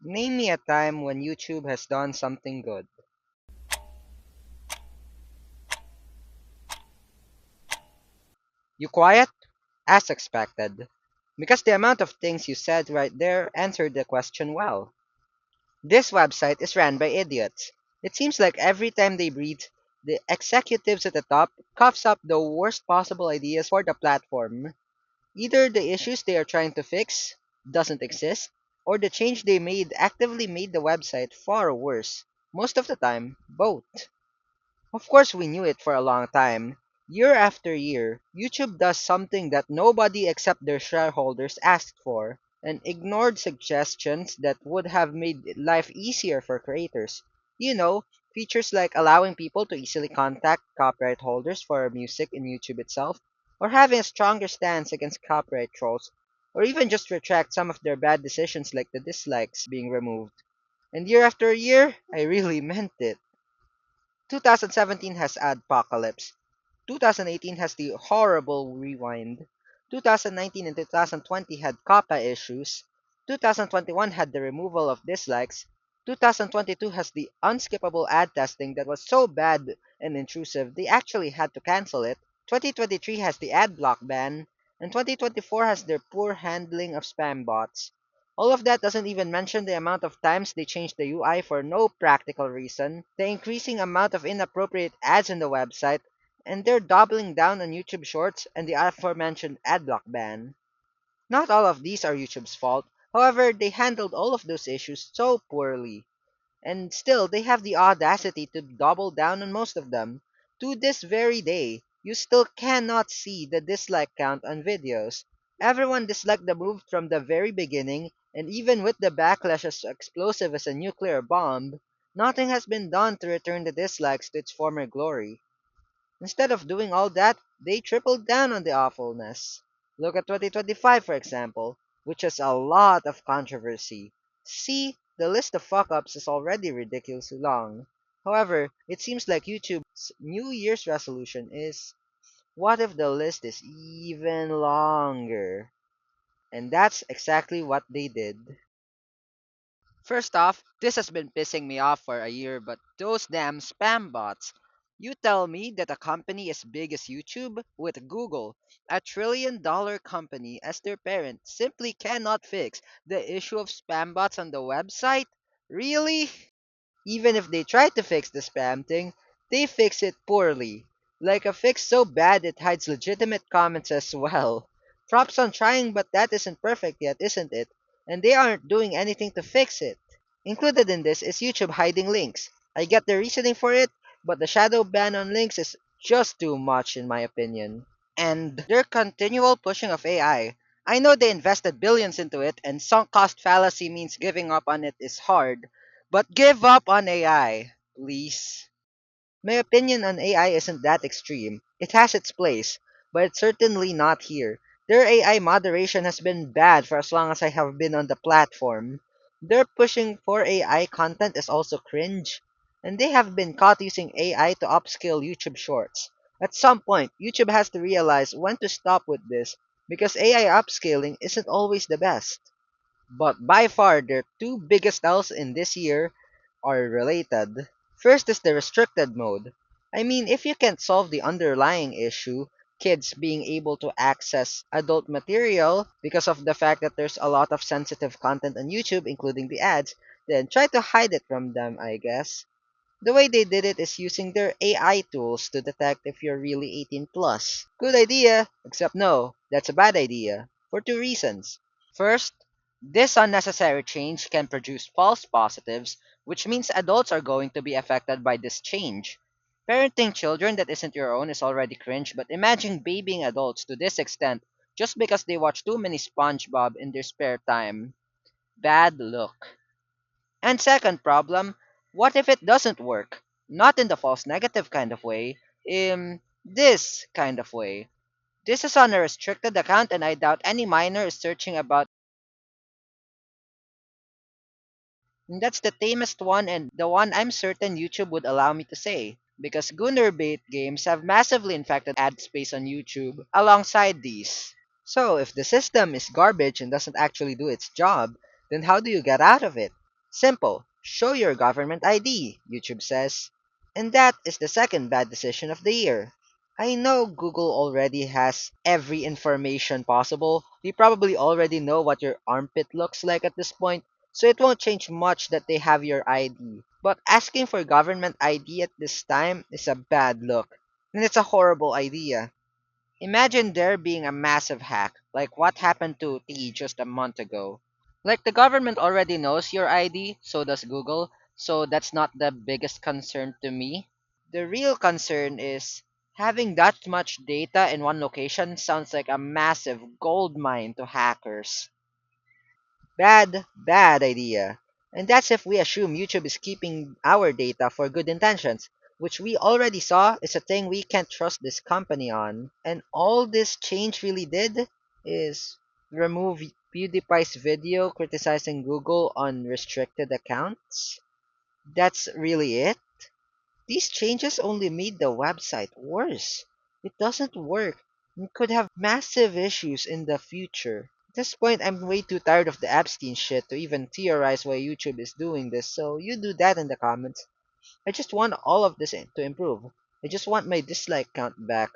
Name me a time when YouTube has done something good. You quiet? As expected. Because the amount of things you said right there answered the question well. This website is ran by idiots. It seems like every time they breathe, the executives at the top coughs up the worst possible ideas for the platform. Either the issues they are trying to fix doesn't exist, or the change they made actively made the website far worse. Most of the time, both. Of course, we knew it for a long time. Year after year, YouTube does something that nobody except their shareholders asked for, and ignored suggestions that would have made life easier for creators. You know, features like allowing people to easily contact copyright holders for music in YouTube itself, or having a stronger stance against copyright trolls, or even just retract some of their bad decisions like the dislikes being removed. And year after year, I really meant it. 2017 has Adpocalypse. 2018 has the horrible rewind. 2019 and 2020 had COPPA issues. 2021 had the removal of dislikes. 2022 has the unskippable ad testing that was so bad and intrusive they actually had to cancel it. 2023 has the ad block ban. And 2024 has their poor handling of spam bots. All of that doesn't even mention the amount of times they changed the UI for no practical reason, the increasing amount of inappropriate ads in the website, and they're doubling down on YouTube Shorts and the aforementioned adblock ban. Not all of these are YouTube's fault, however, they handled all of those issues so poorly. And still, they have the audacity to double down on most of them. To this very day, you still cannot see the dislike count on videos. Everyone disliked the move from the very beginning, and even with the backlash as explosive as a nuclear bomb, nothing has been done to return the dislikes to its former glory. Instead of doing all that, they tripled down on the awfulness. Look at 2025, for example, which has a lot of controversy. See, the list of fuck ups is already ridiculously long. However, it seems like YouTube's New Year's resolution is what if the list is even longer? And that's exactly what they did. First off, this has been pissing me off for a year, but those damn spam bots. You tell me that a company as big as YouTube, with Google, a $1 trillion company, as their parent, simply cannot fix the issue of spam bots on the website? Really? Even if they try to fix the spam thing, they fix it poorly. Like a fix so bad it hides legitimate comments as well. Props on trying, but that isn't perfect yet, isn't it? And they aren't doing anything to fix it. Included in this is YouTube hiding links. I get the reasoning for it, but the shadow ban on links is just too much in my opinion. And their continual pushing of AI. I know they invested billions into it, and sunk cost fallacy means giving up on it is hard, but give up on AI, please. My opinion on AI isn't that extreme. It has its place, but it's certainly not here. Their AI moderation has been bad for as long as I have been on the platform. Their pushing for AI content is also cringe, and they have been caught using AI to upscale YouTube Shorts. At some point, YouTube has to realize when to stop with this, because AI upscaling isn't always the best. But by far, their two biggest L's in this year are related. First is the restricted mode. I mean, if you can't solve the underlying issue, kids being able to access adult material because of the fact that there's a lot of sensitive content on YouTube, including the ads, then try to hide it from them, I guess. The way they did it is using their AI tools to detect if you're really 18 plus. Good idea, except no, that's a bad idea. For two reasons. First, this unnecessary change can produce false positives, which means adults are going to be affected by this change. Parenting children that isn't your own is already cringe, but imagine babying adults to this extent just because they watch too many SpongeBob in their spare time. Bad look. And second problem, what if it doesn't work? Not in the false negative kind of way, in this kind of way. This is on a restricted account and I doubt any minor is searching about. And that's the tamest one and the one I'm certain YouTube would allow me to say. Because Gunner bait games have massively infected ad space on YouTube alongside these. So if the system is garbage and doesn't actually do its job, then how do you get out of it? Simple. Show your government ID, YouTube says. And that is the second bad decision of the year. I know Google already has every information possible. They probably already know what your armpit looks like at this point, so it won't change much that they have your ID. But asking for government ID at this time is a bad look, and it's a horrible idea. Imagine there being a massive hack, like what happened to T just a month ago. Like the government already knows your ID, so does Google, so that's not the biggest concern to me. The real concern is having that much data in one location sounds like a massive gold mine to hackers. Bad, bad idea. And that's if we assume YouTube is keeping our data for good intentions, which we already saw is a thing we can't trust this company on. And all this change really did is remove PewDiePie's video criticizing Google on restricted accounts. That's really it? These changes only made the website worse. It doesn't work and could have massive issues in the future. At this point, I'm way too tired of the Epstein shit to even theorize why YouTube is doing this, so you do that in the comments. I just want all of this to improve. I just want my dislike count back.